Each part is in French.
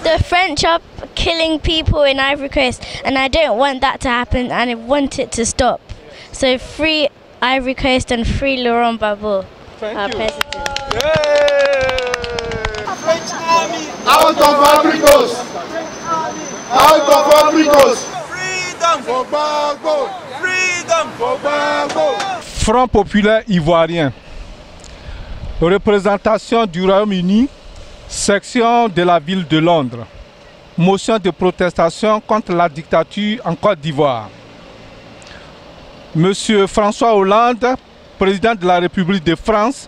The French are killing people in Ivory Coast, and I don't want that to happen, and I want it to stop. So free Ivory Coast and free Laurent Gbagbo, our president. Out of Ivory Coast! Out of Ivory Coast! Freedom for Gbagbo! Freedom for Gbagbo! Front populaire ivoirien. Représentation du Royaume-Uni, section de la ville de Londres. Motion de protestation contre la dictature en Côte d'Ivoire. Monsieur François Hollande, président de la République de France,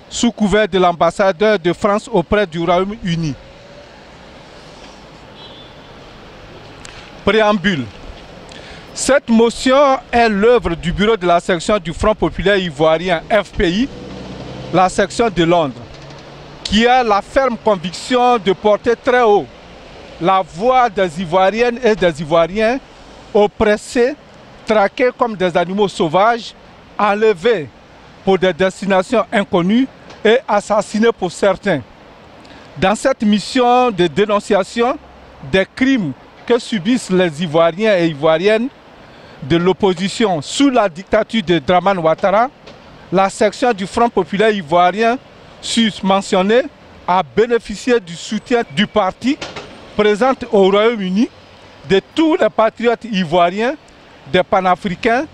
sous couvert de l'ambassadeur de France auprès du Royaume-Uni. Préambule. Cette motion est l'œuvre du bureau de la section du Front populaire ivoirien FPI, la section de Londres, qui a la ferme conviction de porter très haut la voix des Ivoiriennes et des Ivoiriens oppressés, traqués comme des animaux sauvages, enlevés pour des destinations inconnues et assassinés pour certains. Dans cette mission de dénonciation des crimes que subissent les Ivoiriens et Ivoiriennes de l'opposition sous la dictature de Dramane Ouattara, la section du Front populaire ivoirien sus-mentionné a bénéficié du soutien du parti présent au Royaume-Uni, de tous les patriotes ivoiriens, des panafricains,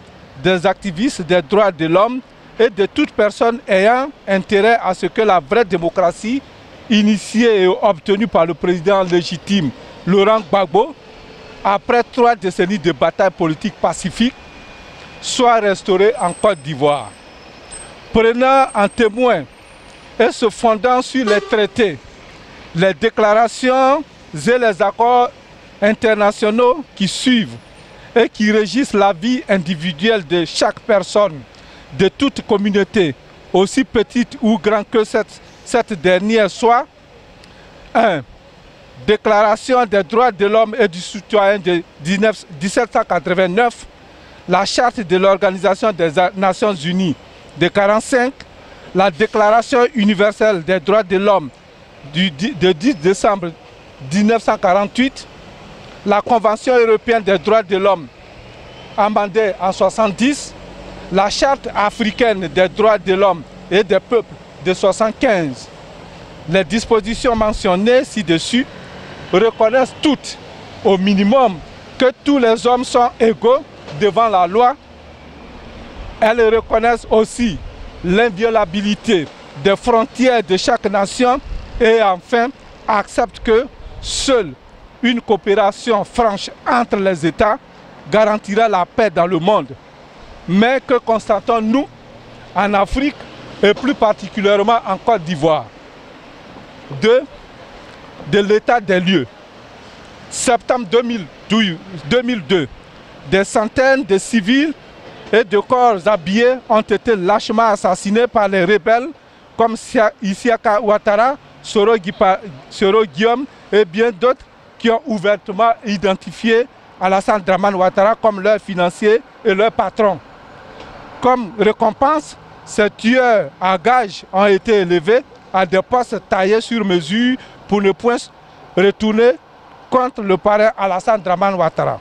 des activistes des droits de l'homme et de toute personne ayant intérêt à ce que la vraie démocratie initiée et obtenue par le président légitime Laurent Gbagbo, après 3 décennies de bataille politique pacifique, soit restaurée en Côte d'Ivoire. Prenant en témoin et se fondant sur les traités, les déclarations et les accords internationaux qui suivent et qui régissent la vie individuelle de chaque personne, de toute communauté, aussi petite ou grande que cette dernière soit. 1. Déclaration des droits de l'homme et du citoyen de 1789, la charte de l'Organisation des Nations Unies de 1945, la Déclaration universelle des droits de l'homme de 10 décembre 1948, la Convention européenne des droits de l'homme amendée en 1970, la Charte africaine des droits de l'homme et des peuples de 1975. Les dispositions mentionnées ci-dessus reconnaissent toutes, au minimum, que tous les hommes sont égaux devant la loi. Elles reconnaissent aussi l'inviolabilité des frontières de chaque nation et enfin acceptent que seule une coopération franche entre les États garantira la paix dans le monde. Mais que constatons-nous en Afrique et plus particulièrement en Côte d'Ivoire? De l'état des lieux. Septembre 2002, des centaines de civils et de corps habillés ont été lâchement assassinés par les rebelles comme Isiaka Ouattara, Soro Guillaume et bien d'autres qui ont ouvertement identifié Alassane Dramane Ouattara comme leur financier et leur patron. Comme récompense, ces tueurs à gages ont été élevés à des postes taillés sur mesure pour ne point retourner contre le parrain Alassane Dramane Ouattara.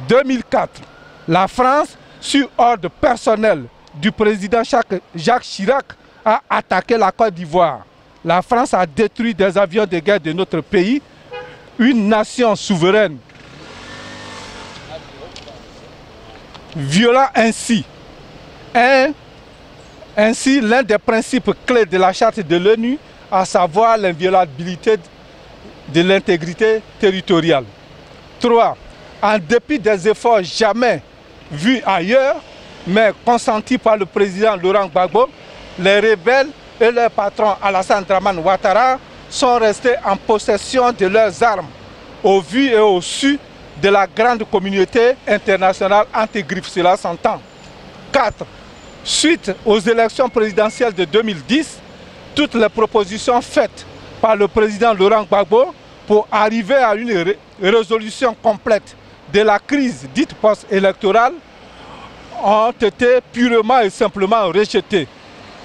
2004, la France, sur ordre personnel du président Jacques Chirac, a attaqué la Côte d'Ivoire. La France a détruit des avions de guerre de notre pays, une nation souveraine, violant ainsi l'un des principes clés de la charte de l'ONU, à savoir l'inviolabilité de l'intégrité territoriale. 3. En dépit des efforts jamais vus ailleurs, mais consentis par le président Laurent Gbagbo, les rebelles et leur patron Alassane Dramane Ouattara sont restés en possession de leurs armes, au vu et au su de la grande communauté internationale anti-griffes, cela s'entend. 4. Suite aux élections présidentielles de 2010, toutes les propositions faites par le président Laurent Gbagbo pour arriver à une résolution complète de la crise dite post-électorale ont été purement et simplement rejetées.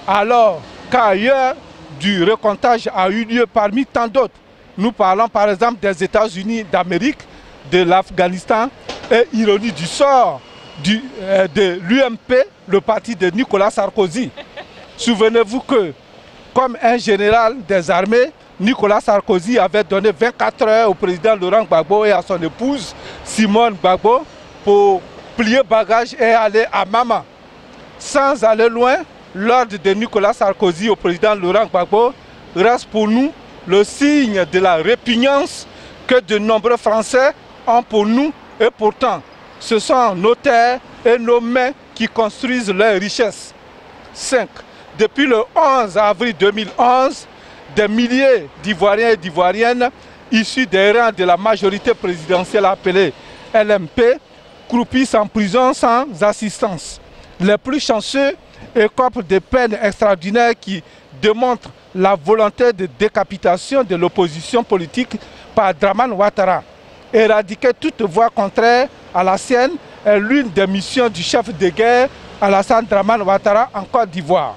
Alors qu'ailleurs, du recomptage a eu lieu parmi tant d'autres Nous parlons par exemple des États-Unis d'Amérique, de l'Afghanistan et ironie du sort de l'UMP, le parti de Nicolas Sarkozy. Souvenez-vous que, comme un général des armées, Nicolas Sarkozy avait donné 24 heures au président Laurent Gbagbo et à son épouse Simone Gbagbo pour plier bagages et aller à Mama. Sans aller loin, l'ordre de Nicolas Sarkozy au président Laurent Gbagbo reste pour nous le signe de la répugnance que de nombreux Français ont pour nous, et pourtant, ce sont nos terres et nos mains qui construisent leurs richesses. 5. Depuis le 11 avril 2011, des milliers d'Ivoiriens et d'Ivoiriennes issus des rangs de la majorité présidentielle appelée LMP croupissent en prison sans assistance. Les plus chanceux écopent des peines extraordinaires qui démontrent la volonté de décapitation de l'opposition politique par Dramane Ouattara. Éradiquer toute voie contraire à la sienne est l'une des missions du chef de guerre Alassane Dramane Ouattara en Côte d'Ivoire.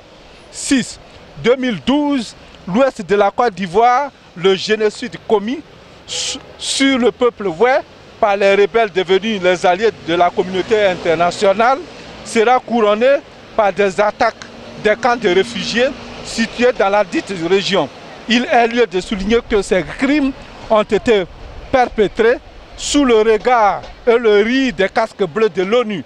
6. 2012, l'ouest de la Côte d'Ivoire, le génocide commis sur le peuple oué par les rebelles devenus les alliés de la communauté internationale sera couronné par des attaques des camps de réfugiés situés dans la dite région. Il est lieu de souligner que ces crimes ont été perpétrés sous le regard et le riz des casques bleus de l'ONU.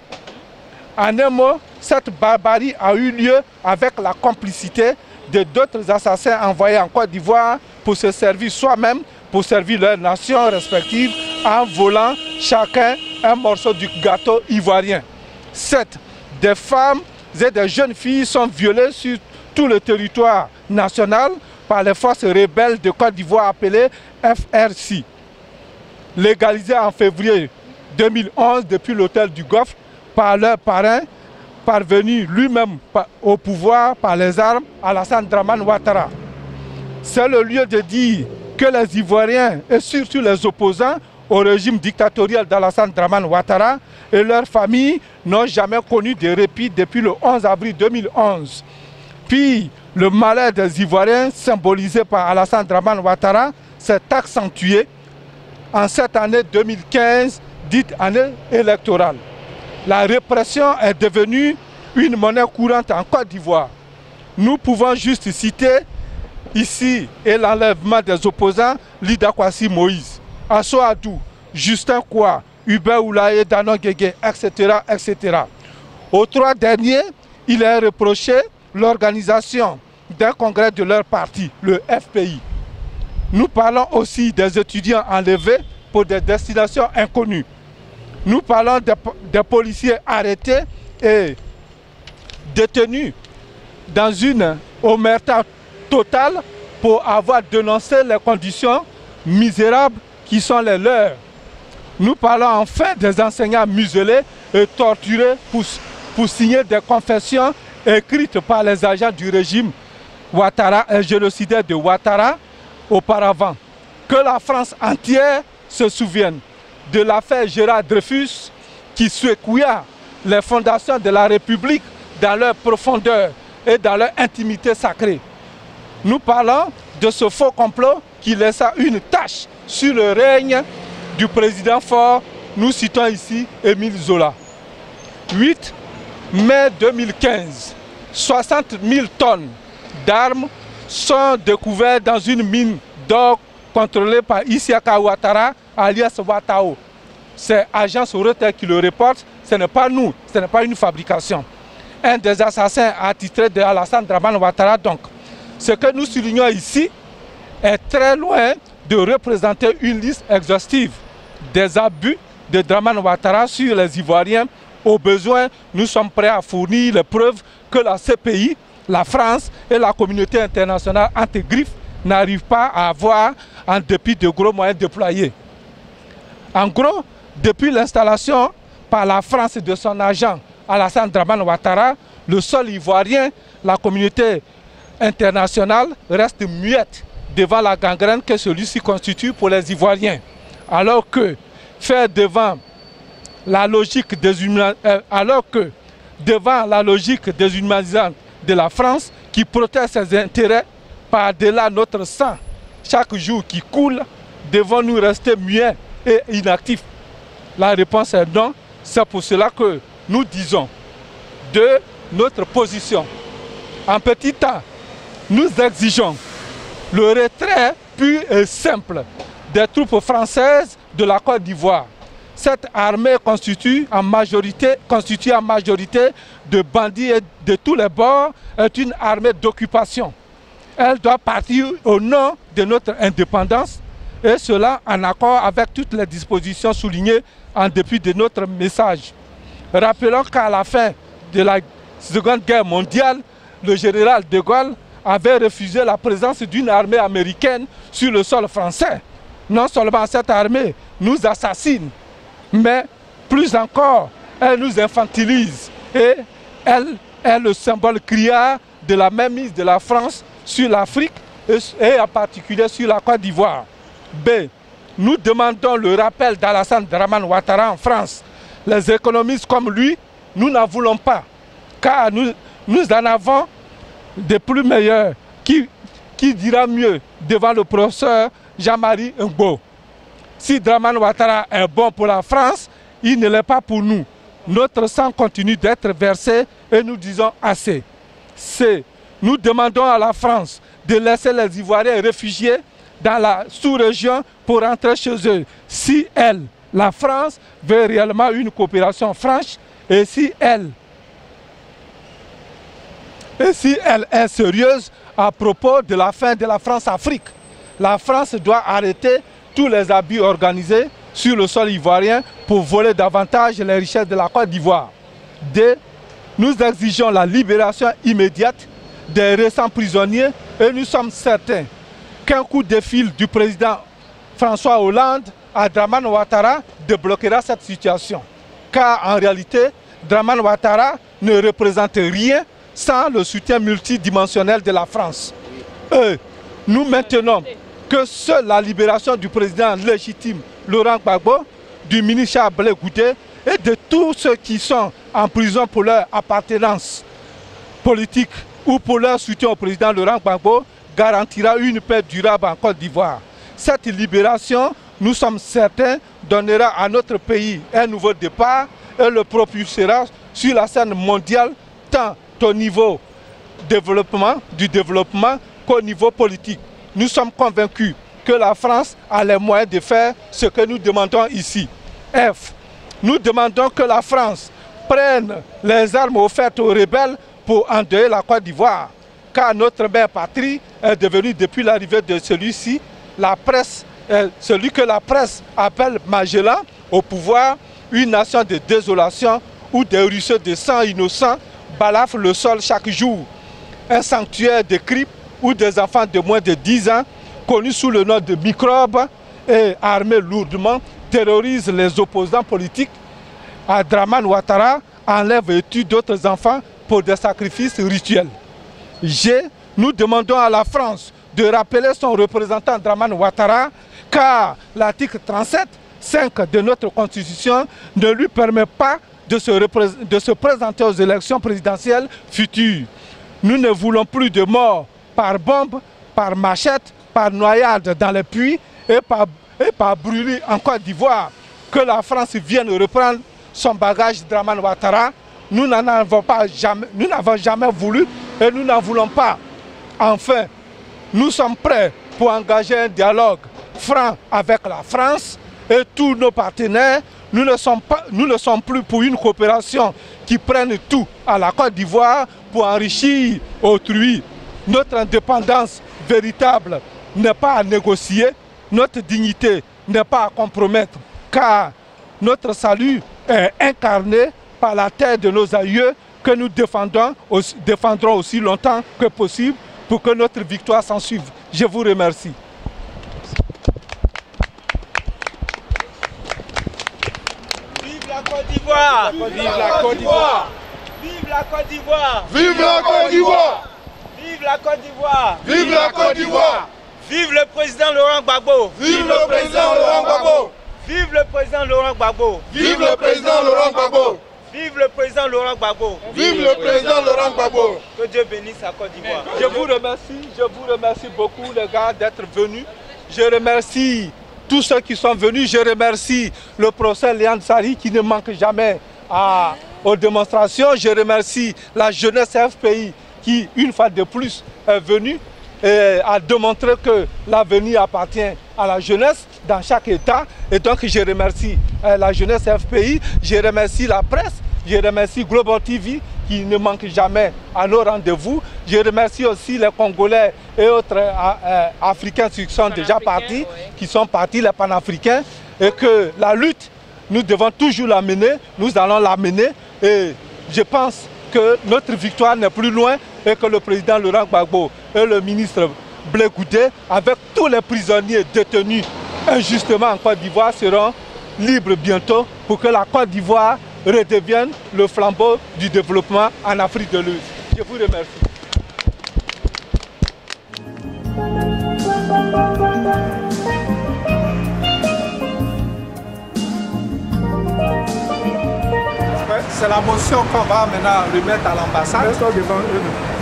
En un mot, cette barbarie a eu lieu avec la complicité de d'autres assassins envoyés en Côte d'Ivoire pour se servir soi-même, pour servir leurs nations respectives, en volant chacun un morceau du gâteau ivoirien. 7. Des femmes et des jeunes filles sont violées sur tout le territoire national par les forces rebelles de Côte d'Ivoire appelées FRC. Légalisées en février 2011 depuis l'hôtel du Golfe par leur parrain, parvenu lui-même au pouvoir par les armes, Alassane Dramane Ouattara. C'est le lieu de dire que les Ivoiriens et surtout les opposants au régime dictatorial d'Alassane Dramane Ouattara et leurs familles n'ont jamais connu de répit depuis le 11 avril 2011. Puis, le malheur des Ivoiriens, symbolisé par Alassane Dramane Ouattara, s'est accentué en cette année 2015, dite année électorale. La répression est devenue une monnaie courante en Côte d'Ivoire. Nous pouvons juste citer ici l'enlèvement des opposants Lida Kwasi Moïse, Asso Adou, Justin Kwa, Hubert Oulaye, Danon Guégué, etc., etc. Aux trois derniers, il est reproché l'organisation d'un congrès de leur parti, le FPI. Nous parlons aussi des étudiants enlevés pour des destinations inconnues. Nous parlons des policiers arrêtés et détenus dans une omerta totale pour avoir dénoncé les conditions misérables qui sont les leurs. Nous parlons enfin des enseignants muselés et torturés pour signer des confessions écrites par les agents du régime Ouattara et génocidaire de Ouattara auparavant. Que la France entière se souvienne de l'affaire Gérard Dreyfus qui secouilla les fondations de la République dans leur profondeur et dans leur intimité sacrée. Nous parlons de ce faux complot qui laissa une tache sur le règne du président fort. Nous citons ici Émile Zola. 8 mai 2015, 60 000 tonnes d'armes sont découvertes dans une mine d'or contrôlée par Isiaka Ouattara, alias Ouattao. C'est Agence Reuters qui le reporte, ce n'est pas nous, ce n'est pas une fabrication. Un des assassins attitrés de Alassane Dramane Ouattara, donc. Ce que nous soulignons ici est très loin de représenter une liste exhaustive des abus de Dramane Ouattara sur les Ivoiriens. Au besoin, nous sommes prêts à fournir les preuves que la CPI, la France et la communauté internationale anti-griffes n'arrivent pas à avoir en dépit de gros moyens déployés. En gros, depuis l'installation par la France de son agent Alassane Dramane Ouattara, le sol ivoirien, la communauté internationale reste muette devant la gangrène que celui-ci constitue pour les Ivoiriens. Alors que devant la logique déshumanisante de la France qui protège ses intérêts par-delà notre sang, chaque jour qui coule, devons-nous rester muets et inactifs? La réponse est non. C'est pour cela que nous disons de notre position. En petit temps, nous exigeons le retrait pur et simple des troupes françaises de la Côte d'Ivoire. Cette armée constituée en majorité de bandits et de tous les bords est une armée d'occupation. Elle doit partir au nom de notre indépendance et cela en accord avec toutes les dispositions soulignées en dépit de notre message. Rappelons qu'à la fin de la Seconde Guerre mondiale, le général de Gaulle avait refusé la présence d'une armée américaine sur le sol français. Non seulement cette armée nous assassine, mais plus encore, elle nous infantilise et elle est le symbole criard de la mainmise de la France sur l'Afrique et en particulier sur la Côte d'Ivoire. B. Nous demandons le rappel d'Alassane Dramane Ouattara en France. Les économistes comme lui, nous n'en voulons pas, car nous en avons des plus meilleurs qui dira mieux devant le professeur Jean-Marie Ngbo. Si Dramane Ouattara est bon pour la France, il ne l'est pas pour nous. Notre sang continue d'être versé et nous disons assez. C. Nous demandons à la France de laisser les Ivoiriens réfugiés dans la sous-région pour rentrer chez eux. Si elle, la France, veut réellement une coopération franche et si elle est sérieuse à propos de la fin de la France-Afrique, la France doit arrêter tous les abus organisés sur le sol ivoirien pour voler davantage les richesses de la Côte d'Ivoire. D. Nous exigeons la libération immédiate des récents prisonniers et nous sommes certains qu'un coup de fil du président François Hollande à Dramane Ouattara débloquera cette situation. Car en réalité, Dramane Ouattara ne représente rien sans le soutien multidimensionnel de la France. Nous maintenons que seule la libération du président légitime Laurent Gbagbo, du ministre Blaise Goudé et de tous ceux qui sont en prison pour leur appartenance politique ou pour leur soutien au président Laurent Gbagbo garantira une paix durable en Côte d'Ivoire. Cette libération, nous sommes certains, donnera à notre pays un nouveau départ et le propulsera sur la scène mondiale tant au niveau du développement qu'au niveau politique. Nous sommes convaincus que la France a les moyens de faire ce que nous demandons ici. F. Nous demandons que la France prenne les armes offertes aux rebelles pour endeuiller la Côte d'Ivoire, car notre mère patrie est devenue depuis l'arrivée de celui-ci, celui que la presse appelle Magellan, au pouvoir, une nation de désolation où des ruisseaux de sang innocents balafrent le sol chaque jour. Un sanctuaire de cryptes où des enfants de moins de 10 ans, connus sous le nom de microbes et armés lourdement, terrorisent les opposants politiques. À Dramane Ouattara enlève et tue d'autres enfants pour des sacrifices rituels. G. Nous demandons à la France de rappeler son représentant Dramane Ouattara, car l'article 37.5 de notre Constitution ne lui permet pas de se présenter aux élections présidentielles futures. Nous ne voulons plus de morts par bombe, par machette, par noyade dans les puits et par brûlis en Côte d'Ivoire. Que la France vienne reprendre son bagage Dramane Ouattara, nous n'avons jamais voulu et nous n'en voulons pas. Enfin, nous sommes prêts pour engager un dialogue franc avec la France et tous nos partenaires. Nous ne sommes plus pour une coopération qui prenne tout à la Côte d'Ivoire pour enrichir autrui. Notre indépendance véritable n'est pas à négocier, notre dignité n'est pas à compromettre, car notre salut est incarné par la terre de nos aïeux que nous défendrons aussi longtemps que possible pour que notre victoire s'en suive. Je vous remercie. Vive la Côte d'Ivoire! Vive la Côte d'Ivoire! Vive la Côte d'Ivoire! Vive la Côte d'Ivoire! Vive la Côte d'Ivoire! Vive la Côte d'Ivoire! Vive le président Laurent Gbagbo! Vive le président Laurent Gbagbo! Vive le président Laurent Gbagbo! Vive le président Laurent Gbagbo! Vive le président Laurent Gbagbo! Vive le président Laurent Gbagbo! Que Dieu bénisse la Côte d'Ivoire! Je vous remercie beaucoup les gars d'être venus. Je remercie tous ceux qui sont venus. Je remercie le professeur Léandre Sari qui ne manque jamais aux démonstrations. Je remercie la jeunesse FPI qui, une fois de plus, est venue et a démontré que l'avenir appartient à la jeunesse dans chaque État. Et donc je remercie la jeunesse FPI, je remercie la presse, je remercie Global TV qui ne manque jamais à nos rendez-vous. Je remercie aussi les Congolais et autres Africains qui sont déjà partis, qui sont partis, les panafricains, et que la lutte, nous devons toujours la mener, nous allons la mener, et je pense que notre victoire n'est plus loin et que le président Laurent Gbagbo et le ministre Blé Goudé, avec tous les prisonniers détenus injustement en Côte d'Ivoire, seront libres bientôt pour que la Côte d'Ivoire redevienne le flambeau du développement en Afrique de l'Ouest. Je vous remercie. C'est la motion qu'on va maintenant remettre à l'ambassade.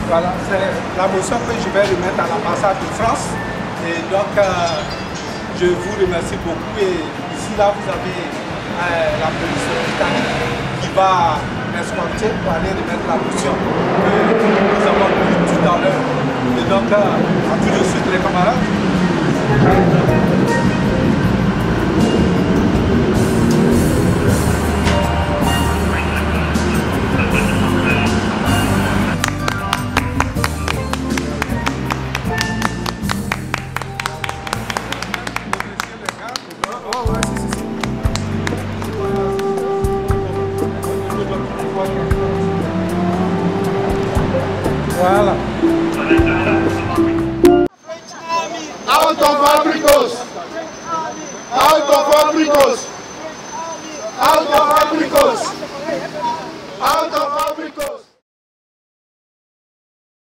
Voilà, c'est la motion que je vais remettre à l'ambassade de France. Et donc, je vous remercie beaucoup. Et ici, là, vous avez la police qui va m'escorter pour aller remettre la motion que nous avons vue tout à l'heure. Et donc, à tout de suite, les camarades. Voilà. Out of Africos! Out of Africos! Out of Africos! Out of